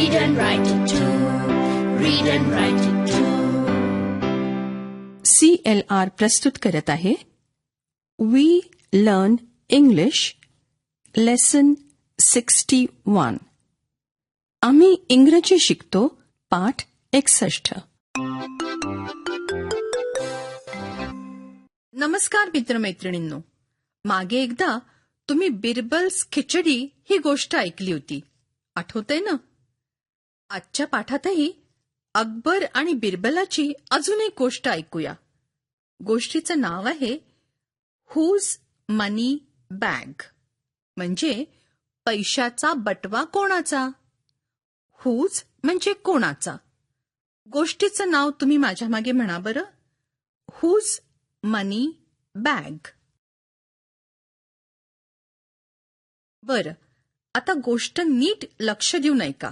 Read and write it too. Read and write it too. CLR प्रस्तुत करत आहे we learn English lesson 61. आम्ही इंग्रजी शिकतो पाठ 61. नमस्कार मित्रमैत्रिणींनो. मागे एकदा तुम्ही बिरबल्स खिचडी ही गोष्ट ऐकली होती, आठवतंय ना? आजच्या पाठातही अकबर आणि बिरबलाची अजून एक गोष्ट ऐकूया. गोष्टीचं नाव आहे हुज मनी बॅग, म्हणजे पैशाचा बटवा कोणाचा. हुज म्हणजे कोणाचा. गोष्टीचं नाव तुम्ही माझ्या मागे म्हणा बरं. Whose money bag. बरं, आता गोष्ट नीट लक्ष देऊन ऐका.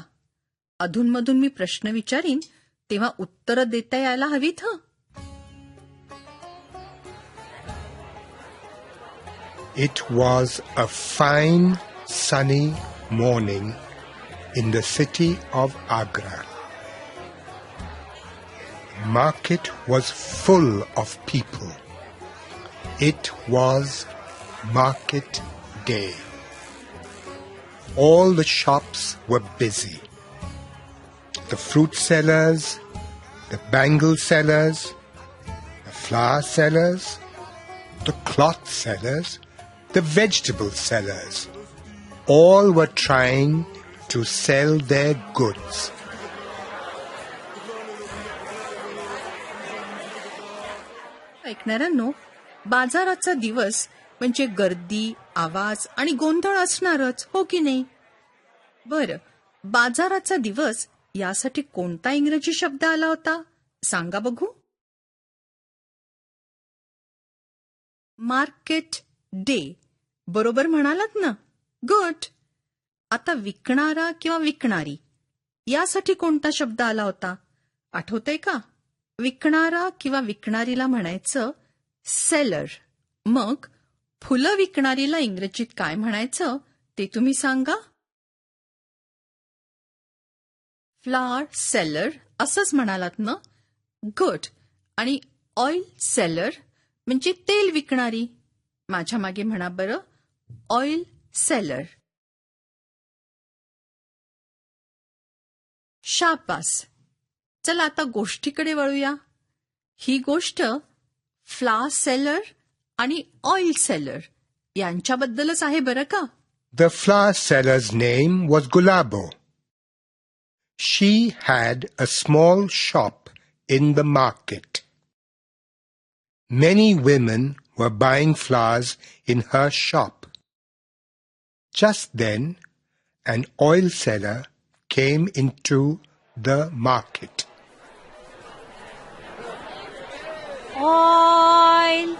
अधूनमधून मी प्रश्न विचारीन तेव्हा उत्तरं देता यायला हवीत. It was a fine, sunny morning in the city of Agra. Market was full of people. It was market day. All the shops were busy. The fruit sellers, the bangle sellers, the flower sellers, the cloth sellers, the vegetable sellers, all were trying to sell their goods. ऐकणाऱ्यांनो, बाजाराचा दिवस म्हणजे गर्दी, आवाज आणि गोंधळ असणारच, हो की नाही? बरं, बाजाराचा दिवस यासाठी कोणता इंग्रजी शब्द आला होता सांगा बघू. Market day. बरोबर म्हणालात ना? गुड. आता विकणारा किंवा विकणारी यासाठी कोणता शब्द आला होता आठवतंय का? विकणारा किंवा विकणारीला म्हणायचं सेलर. मग फुलं विकणारीला इंग्रजीत काय म्हणायचं ते तुम्ही सांगा. फ्लॉवर सेलर असंच म्हणालात ना? गुड. आणि ऑइल सेलर म्हणजे तेल विकणारी. माझ्या मागे म्हणा बरं. Oil seller. शाबास. चला आता गोष्टीकडे वळूया. ही गोष्ट फ्लॉवर सेलर आणि ऑइल सेलर यांच्याबद्दलच आहे बरं का. The flower seller's name was Gulabo. She had a small shop in the market. Many women were buying flowers in her shop. Just then, an oil seller came into the market. Oil,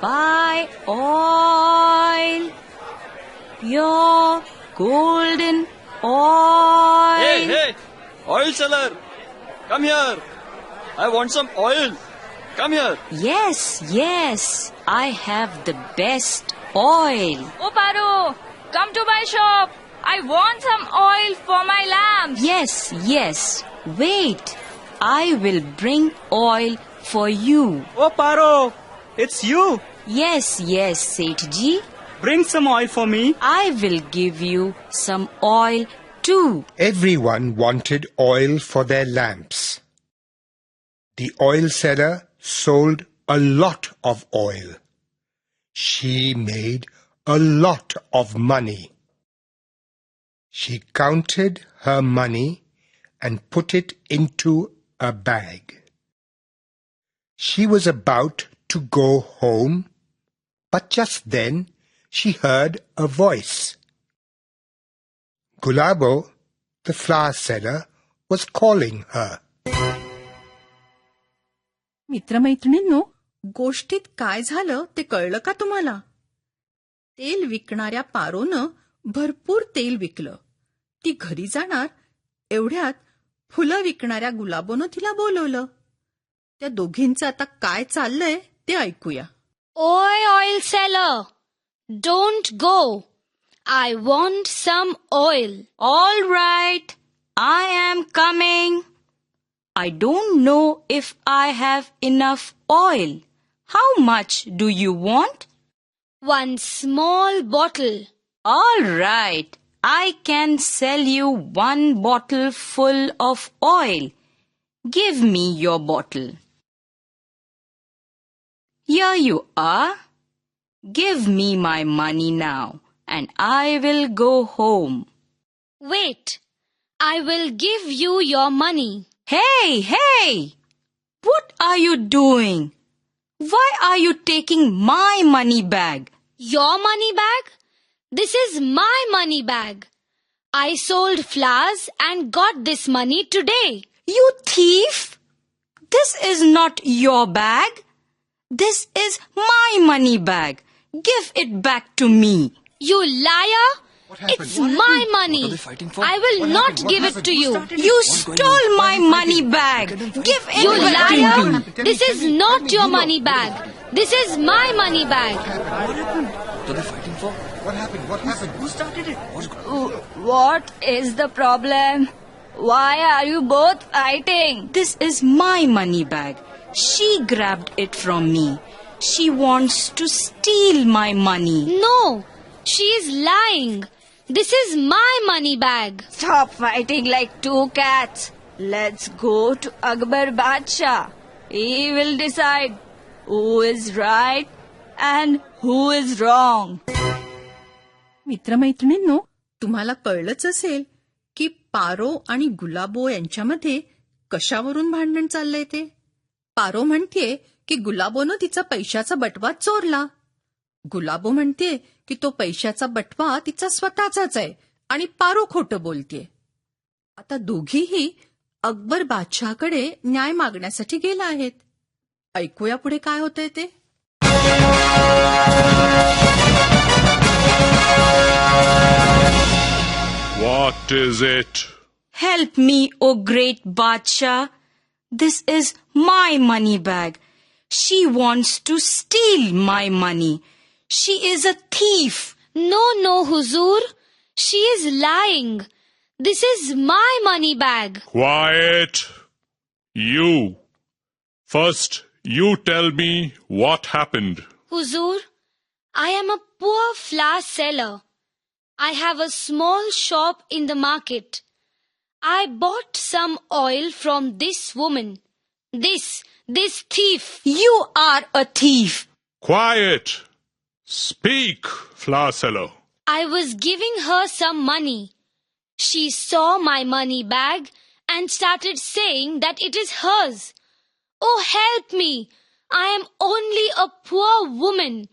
buy oil, pure golden oil. Hey, oil seller, come here. I want some oil. Come here. Yes, I have the best oil. Oh, Paro, come to my shop. I want some oil for my lamps. Yes, wait. I will bring oil for you. Oh, Paro, it's you. Yes, Sethji. Bring some oil for me. I will give you some oil too. Everyone wanted oil for their lamps. The oil seller sold a lot of oil. She made a lot of money. She counted her money and put it into a bag. She was about to go home, but just then she heard a voice. Gulabo, the flower seller, was calling her. मित्रमैत्रिणींनो, गोष्टीत काय झालं ते कळलं का तुम्हाला? तेल विकणाऱ्या पारोनं भरपूर तेल विकलं. ती घरी जाणार एवढ्यात फुलं विकणाऱ्या गुलाबोनं तिला बोलवलं. त्या दोघींचं आता काय चाललंय ते ऐकूया. Oi, oil seller, don't go. I want some oil. All right, I am coming. I don't know if I have enough oil. How much do you want? 1 small bottle. All right. I can sell you 1 bottle full of oil. Give me your bottle. Here you are. Give me my money now, and I will go home. Wait, I will give you your money. Hey! What are you doing? Why are you taking my money bag? Your money bag? This is my money bag. I sold flowers and got this money today. You thief! This is not your bag. This is my money bag. Give it back to me. You liar! It's my money. What are they fighting for? I will not give it to you. You stole my money bag. Give it You back to liar! me. This is not your money bag. This is my money bag. What are they fighting for? What happened? What happened? Who started it? What is the problem? Why are you both fighting? This is my money bag. She grabbed it from me. She wants to steal my money. No, she is lying. This is my money bag. Stop fighting like two cats. Let's go to Akbar Badshah. He will decide who is right and who is wrong. मित्रमैत्रिणींनो, तुम्हाला कळलंच असेल की पारो आणि गुलाबो यांच्यामध्ये कशावरून भांडण चाललंय ते. पारो म्हणतेय की गुलाबोनं तिचा पैशाचा बटवा चोरला. गुलाबो म्हणतेय की तो पैशाचा बटवा तिचा स्वतःचाच आहे आणि पारो खोटं बोलतेय. आता दोघीही अकबर बादशहाकडे न्याय मागण्यासाठी गेला आहेत. ऐकूया पुढे काय होतंय ते. What is it? Help me, O great Badshah. This is my money bag. She wants to steal my money. She is a thief. No, Huzoor. She is lying. This is my money bag. Quiet! You. First, you tell me what happened. Huzoor, I am a poor flower seller. I have a small shop in the market. I bought some oil from this woman. This thief. You are a thief. Quiet! Speak, flower seller. I was giving her some money. She saw my money bag and started saying that it is hers. Oh, help me. I am only a poor woman.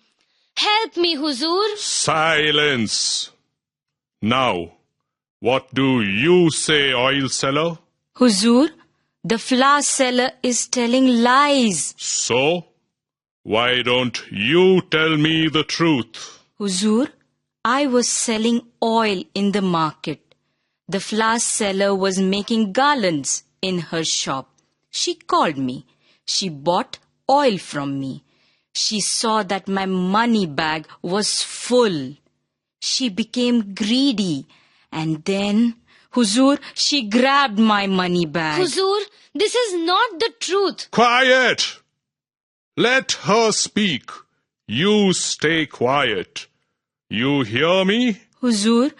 Help me, Huzoor. Silence! Now, what do you say, oil seller? Huzoor, the flower seller is telling lies. So, why don't you tell me the truth? Huzoor, I was selling oil in the market. The flower seller was making garlands in her shop. She called me. She bought oil from me. She saw that my money bag was full. She became greedy, and then, Huzoor, she grabbed my money bag. Huzoor, this is not the truth. Quiet! Let her speak. You stay quiet. You hear me? Huzoor,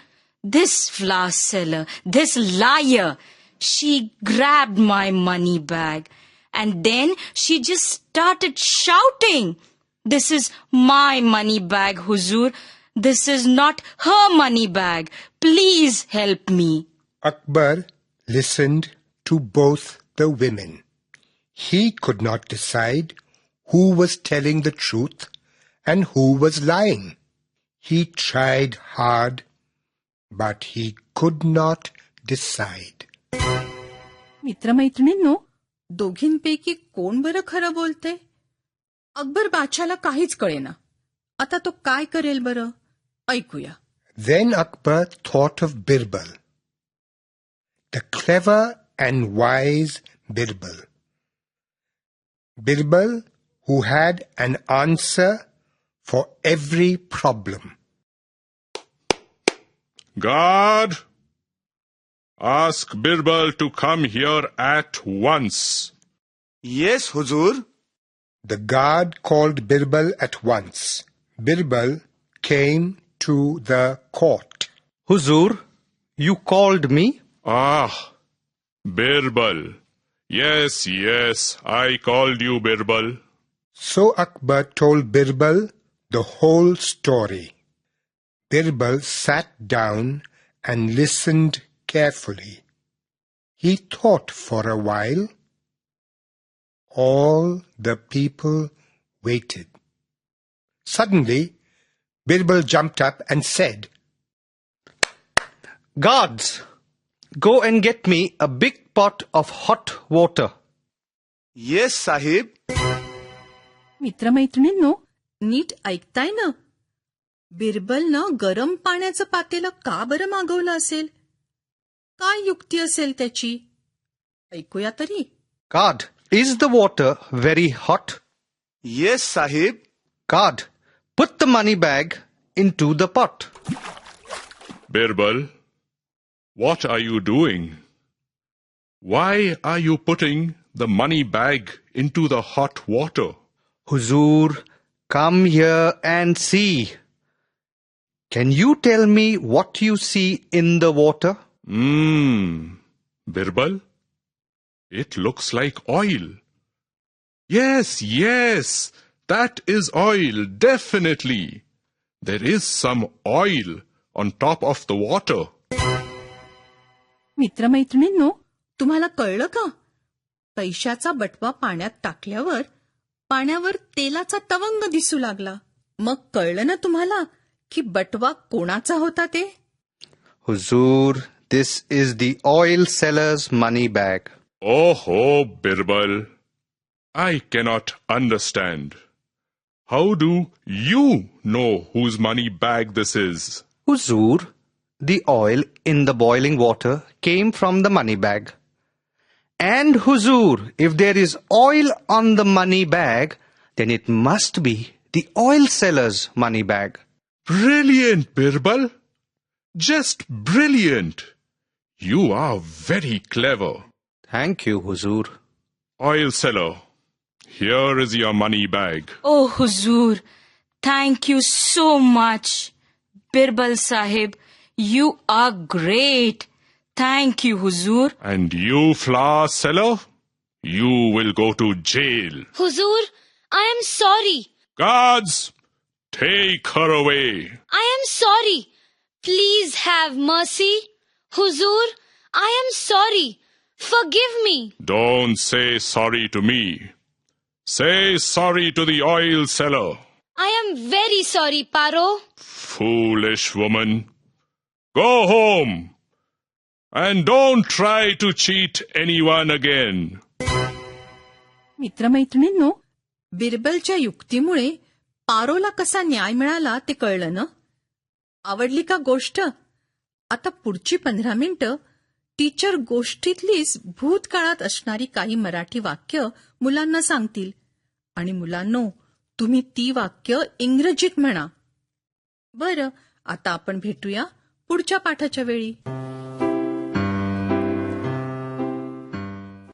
this flower seller, this liar, she grabbed my money bag, and then she just started shouting. This is my money bag, Huzoor. This is not her money bag. Please help me. Akbar listened to both the women. He could not decide who was telling the truth and who was lying. He tried hard, but he could not decide. मित्रमैत्रिणींनो, दोघींपैकी कोण बरं खरं बोलते? अकबर बादशाला काहीच कळेना. आता तो काय करेल बरं? ऐकूया. Then Akbar thought of Birbal, the clever and wise Birbal. Birbal, who had an answer for every problem. Guard! Ask Birbal to come here at once. Yes, Huzur. The guard called Birbal at once. Birbal came to the court. Huzur, you called me? Ah, Birbal. Yes, I called you, Birbal. So Akbar told Birbal the whole story. Birbal sat down and listened carefully. He thought for a while. All the people waited. Suddenly, Birbal jumped up and said, Guards, go and get me a big pot of hot water. Yes, Sahib. मित्रमैत्रिणींनो, नीट ऐकताय ना? बिरबलनं गरम पाण्याचं पातेलं का बरं मागवलं असेल? काय युक्ती असेल त्याची? ऐकूया तरी. Guard, is the water very hot? Yes, Sahib. Guard, put the money bag into the pot. Birbal, what are you doing? Why are you putting the money bag into the hot water? Huzur, come here and see. Can you tell me what you see in the water? Birbal, it looks like oil. Yes, that is oil, definitely. There is some oil on top of the water. मित्रमैत्रिणींनो, तुम्हाला कळलं का? पैशाचा बटवा पाण्यात टाकल्यावर पाण्यावर तेलाचा तवंग दिसू लागला. मग कळलं ना तुम्हाला की बटवा कोणाचा होता ते? Huzur, this is the oil seller's money bag. Oh, Birbal, I cannot understand. How do you know whose money bag this is? Huzur, the oil in the boiling water came from the money bag. And Huzur, if there is oil on the money bag, then it must be the oil seller's money bag. Brilliant, Birbal. Just brilliant. You are very clever. Thank you, Huzur. Oil seller, here is your money bag. Oh, Huzur, thank you so much. Birbal Sahib, you are great. Thank you, Huzur. And you, flower seller, you will go to jail. Huzur, I am sorry. Guards, take her away. I am sorry. Please have mercy. Huzur, I am sorry. Forgive me. Don't say sorry to me. Say sorry to the oil seller. I am very sorry, Paro. Foolish woman. Go home. And don't try to cheat anyone again. मित्रमैत्रिणींनो, बिरबलच्या युक्तीमुळे Parola कसा न्याय मिळाला ते कळलं ना? आवडली का गोष्ट? आता पुढची 15 मिनिटं टीचर गोष्टीतलीच भूतकाळात असणारी काही मराठी वाक्य मुलांना सांगतील आणि मुलांनो, तुम्ही ती वाक्य इंग्रजीत म्हणा. बरं, आता आपण भेटूया पुढच्या पाठाच्या वेळी.